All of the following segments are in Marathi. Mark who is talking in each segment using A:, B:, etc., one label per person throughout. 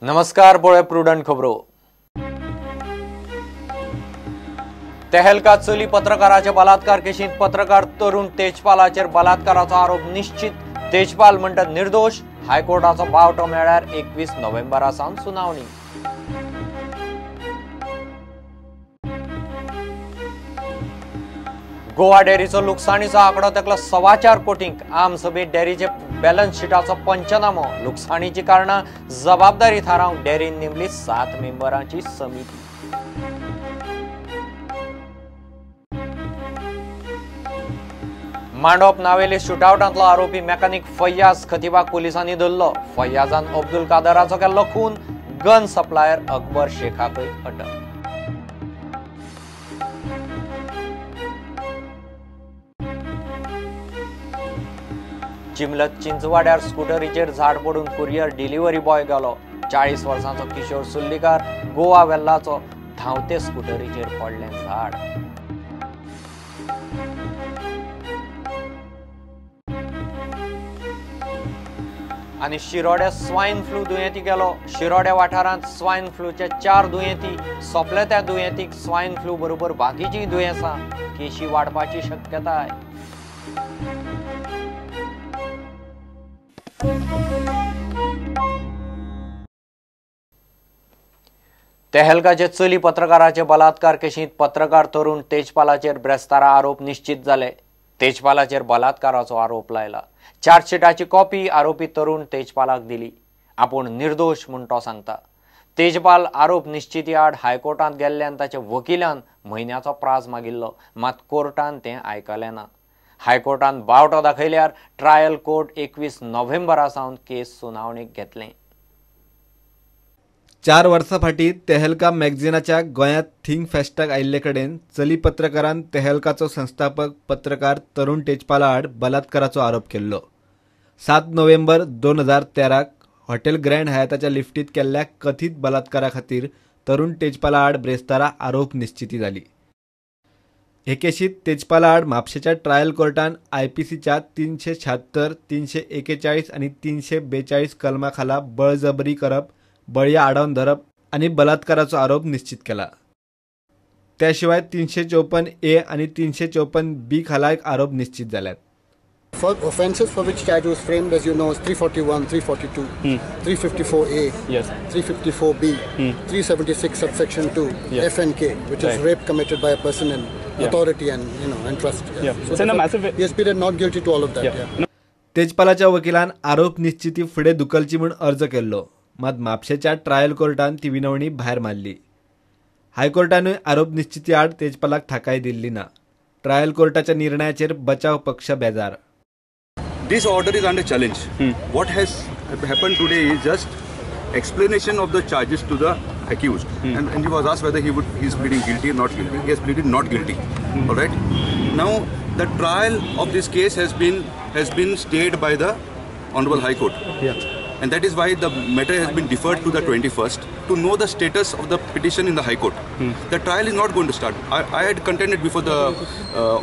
A: नमस्कार पळय प्रुडंट खबरो। तेहलका चली पत्रकाराचे बलात्कार केशींत पत्रकार तरुण तेजपालाचेर बलात्काराचो आरोप निश्चित। तेजपाल म्हणटा निर्दोष। हायकोर्टाचो बावटो मेळ्ळ्यार 21 नोव्हेंबरा सावन सुनावणी। गोवा डेरीचो लुकसाणीचो आंकडो तेकलो 4.25 कोटींक। आम सभेत डेरीचे बॅलन्स शीटाचो पंचनामो। लुकसाणीची कारणां जबाबदारी थारावंक डेरीन नेमली 7 मेंबरांची समिती। मांडोप नावेली शूटआउटांतलो आरोपी मेकॅनिक फय्याज खतिबाक पुलिसांनी धरलो। फय्याजान अब्दुल कादराचो केल्लो खून। गन सप्लायर अकबर शेखाकय अटक। चिमलत चिंचवाड्यार स्कूटरीचेर झाड पडून कुरियर डिलिव्हरी बॉय गेलो। 40 वर्सांचो किशोर सुल्लीकार गोवा वेल्लाचो धांवते स्कूटरीचेर पडलें झाड। आनी शिरोड्या स्वायन फ्लू दुयेंती गेलो। शिरोड्या वाठारांत स्वायन फ्लूचे 4 दुयेंती सोंपले। त्या दुयेंतीक स्वायन फ्लू बरोबर बाकीचीय दुयेंसां केशी वाडपाची शक्यताय। तेहलकाचे चली पत्रकाराचे बलात्कार केशींत पत्रकार तरुण तेजपालाचेर ब्रेस्तारा आरोप निश्चित जाले। तेजपालाचेर बलात्काराचो आरोप लायला। चार्जशीटाची कॉपी आरोपी तरुण तेजपालाक दिली। आपूण निर्दोष म्हूण तो सांगता। तेजपाल आरोप निश्चिती आड हायकोर्टांत गेल्ल्यान ताच्या वकिलान म्हयन्याचो प्राझ मागिल्लो, मात कोर्टान तें आयकलें ना। हायकोर्टान बावटो दाखयल्यार ट्रायल कोर्ट 21 नोव्हेंबरा सावन केस सुनावणेक घेतलें।
B: 4 वर्सां फाटीं तेहलका मॅगझिनाच्या गोंयांत थिंक फेस्टाक आयिल्ले कडेन चली पत्रकारान तेहलकाचो संस्थापक पत्रकार तरुण तेजपाला आड बलात्काराचो आरोप केल्लो। 7 नोव्हेंबर 2013 हॉटेल ग्रँड हयाताच्या लिफ्टीत केल्ल्या कथीत बलात्कारा खातीर तरुण तेजपाला आड ब्रेस्तारा आरोप निश्चिती जाली। हे केशींत तेजपाला आड म्हापशेच्या ट्रायल कोर्टान IPCच्या 376, 341 आनी 342 कलमा खाला बळजबरी करप, बळया आडावन धरप आनी बलात्काराचो आरोप निश्चित केला। त्या शिवाय 354A आनी 354B खाला आरोप निश्चित जाल्यात।
C: For offences for which charge was framed, as you know, is 341, 342, 354A, 354B, 376 subsection 2, FNK, which is rape committed by a person in authority and trust. So he has pleaded not guilty to all of that.
B: तेजपालाच्या वकिलान आरोप निश्चिती फुडें धुकलची म्हूण अर्ज केल्लो, मात म्हापशेच्या ट्रायल कोर्टान ती विनवणी भायर मारली। हायकोर्टानूय आरोप निश्चिती आड तेजपालाक थाकाय दिल्ली ना। ट्रायल कोर्टाच्या निर्णयाचेर बचाव पक्ष बेजार।
D: This order is under challenge. What has happened today is just explanation of the charges to the accused, and he was asked whether he is pleading guilty or not guilty. He has pleaded not guilty. All right. Now the trial of this case has been stayed by the Honorable High Court. And that is why the matter has been deferred to the 21st to know the status of the petition in the High Court. The trial is not going to start. I had contended before the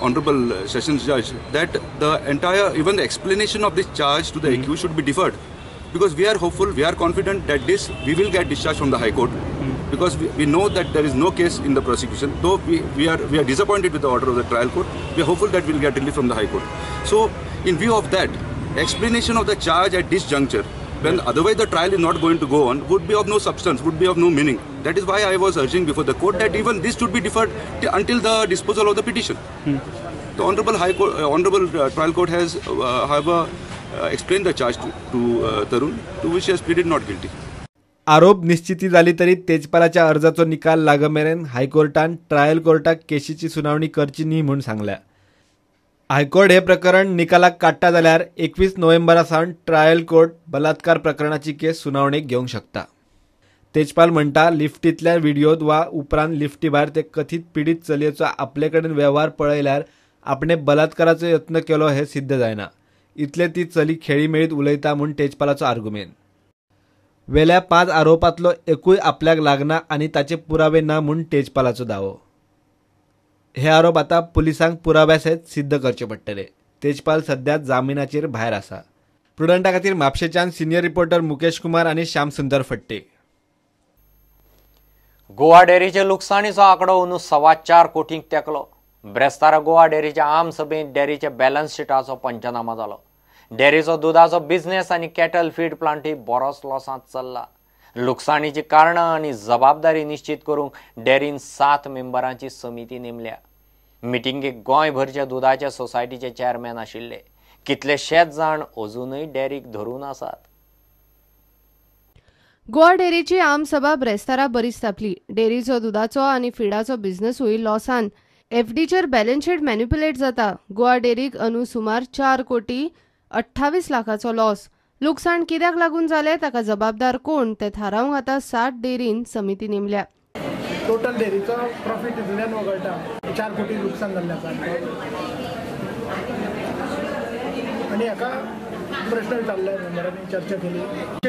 D: Honorable Sessions Judge that the entire, even the explanation of this charge to the accused should be deferred, because we are hopeful, we are confident that we will get discharged from the High Court, because we know that there is no case in the prosecution. Though we are disappointed with the order of the trial court, we are hopeful that we will get relief from the High Court. So in view of that, explanation of the charge at this juncture, when otherwise the trial is not going to go on, would be of no substance, would be of no meaning. That is why I was urging before the court that even this should be deferred until the disposal of the petition. The Honorable Trial Court has, however, explained the charge to Tarun, to which he has pleaded not guilty.
B: आरोप निश्चिती जाली तरी तेजपालाच्या अर्जाचो निकाल लागमेरेन हायकोर्टान ट्रायल कोर्टाक केशीची सुनावणी करची न्ही म्हूण सांगल्या। हायकोर्ट हे प्रकरण निकालाक काडटा जाल्यार 21 नोव्हेंबरा सावन ट्रायल कोर्ट बलात्कार प्रकरणाची केस सुनावणेक घेवंक शकता। तेजपाल म्हणटा लिफ्टींतल्या व्हिडिओत वा उपरांत लिफ्टी भायर ते कथीत पीडित चलयेचो आपले कडेन वेव्हार पळयल्यार आपणे बलात्काराचो यत्न केलो हें सिद्ध जायना। इतले ती चली खेळीमेळीत उलयता म्हूण तेजपालाचो आर्ग्युमेंट। वेल्या 5 आरोपांतलो एकूय आपल्याक लागना आनी ताचे पुरावे ना म्हूण तेजपालाचो दावो। हे आरोप आता पुलिसांक पुराव्या सयत सिद्ध करचे पडटले। तेजपाल सध्या जामिनाचेर भायर आसा। प्रुडंटा खातीर म्हापशेच्यान सिनियर रिपोर्टर मुकेश कुमार आनी श्याम सुंदर फट्टे।
A: गोवा डेअरीचे लुकसाणीचो आंकडो अंदू 4.25 कोटींक तेंकलो. ब्रेस्तारा गोवा डेअरीच्या आम सभेत डेअरीच्या बॅलन्स शीटाचो पंचनामा जालो. डेअरीचो दुधाचो बिझनेस आनी कॅटल फीड प्लांटूय बरोच लॉसांत चल्ला. लुकसाणीची कारणां आनी जबाबदारी निश्चित करूंक डेअरीन 7 मेंबरांची समिती नेमल्या. मिटिंगेक गोंयभरच्या दुधाच्या सोसायटीचे चेअरमॅन आशिल्ले. कितलेशेच जाण अजूनय डेअरीक धरून आसात.
E: गोवा डेअरीची आमसभा ब्रेस्तारा बरीच तापली. डेअरीचो दुधाचो आनी फिडाचो बिझनेसूय लॉसान. एफडीचेर बॅलन्स शीट मॅन्युप्युलेट जाता. गोवा डेअरीक अंदू सुमार 4 कोटी 28 लाखाचो लॉस. लुकसाण कित्याक लागून जालें ताका जबाबदार कोण तें थारावंक आतां 7 डेअरीन समिती नेमल्या.
F: टोटल डेअरीचो प्रॉफिट इतल्यान वगळटा 4 कोटी लुकसाण जाल्लें आसा आनी हाका प्रश्न विचारले मेंबरांनी चर्चा केली.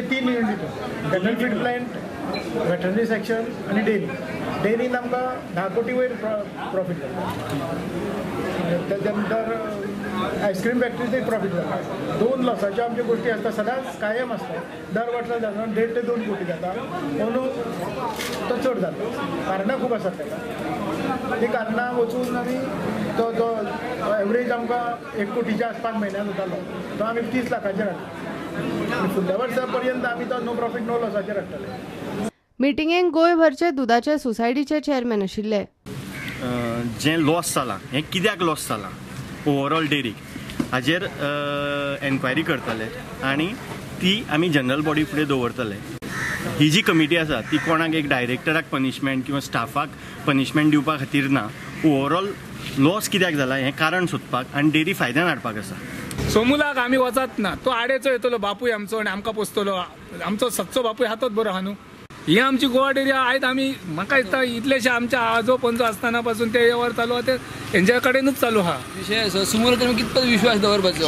F: 3 unit cattle feed plant, veterinary section आनी डेअरीन आमकां 10 कोटी वयर प्रॉफिट जाता. तेच्या नंतर आयस्क्रीम फॅक्टरीचोय प्रॉफिट जाता. 2 लॉसाच्यो आमच्यो गोष्टी आसता, सदांच कायम आसता. दर वर्सा जाता 1.5 ते 2 कोटी जाता. अंदू तो चड जाता. कारणां खूब आसात ताका. ती कारणां वचून आमी तो एवरेज आमकां 1 कोटीच्या आसपास म्हयन्याक जातालो. तो आमी 30 लाखाचेर हाडलो. फुडल्या वर्सा पर्यंत आमी तो नो प्रॉफिट नो लॉसाचेर हाडटले.
E: मिटिंगेक गोंयभरचे दुधाचे सोसायटीचे चेअरमॅन आशिल्ले.
G: जे लॉस जाला हें कित्याक लॉस जाला ओवरऑल डेअरीक हाजेर एन्क्वायरी करतले आनी ती आमी जनरल बॉडी फुडें दवरतले. ही जी कमिटी आसा ती कोणाक एक डायरेक्टराक पनिशमेंट किंवा स्टाफाक पनिशमेंट दिवपा खातीर ना. ओवरऑल लॉस कित्याक जाला हें कारण सोदपाक आनी डेअरी फायद्यान हाडपाक आसा.
H: सोमुलाक आमी वचत ना. तो आडेचो येतलो बापूय आमचो आनी आमकां पोसतलो. आमचो सच्चो बापूय हातोच बरो आहा न्हू. ही आमची गोवा डेअरी आयज आमी म्हाका दिसता इतलेशे आमच्या आजो पणजो आसतना पासून ते वर चालू आहा ते हेंच्या कडेनूच चालू आहा.
I: विशय सुमोर तुमी कितपत विश्वास दवरपाचो.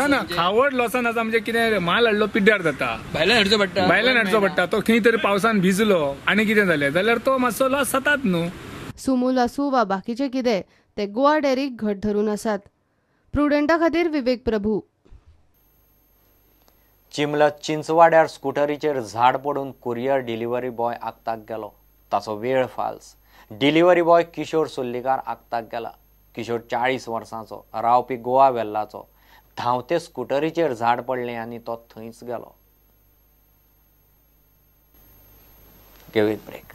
H: ना खावड लॉसान आसा म्हणजे कितें माल हाडलो पिड्ड्यार जाता.
I: भायल्यान हाडचो
H: पडटा. तो खंय तरी पावसान भिजलो आनी कितें जालें जाल्यार तो मातसो लॉस जातात न्हू.
E: सुमूल आसूं वा बाकीचे कितें ते गोवा डेअरीक घट धरून आसात. प्रुडंटा खातीर विवेक प्रभू.
A: चिंबलत चिंचवाड्यार स्कूटरीचेर झाड पडून कुरियर डिलिव्हरी बॉय आगताक गेलो. ताचो वेळ फाल्स. डिलिव्हरी बॉय किशोर सुल्लीकार आगताक गेला. किशोर 40 वर्सांचो, रावपी गोवा वेल्लाचो. धांवते स्कूटरीचेर झाड पडलें आनी तो थंयच गेलो. Give it break.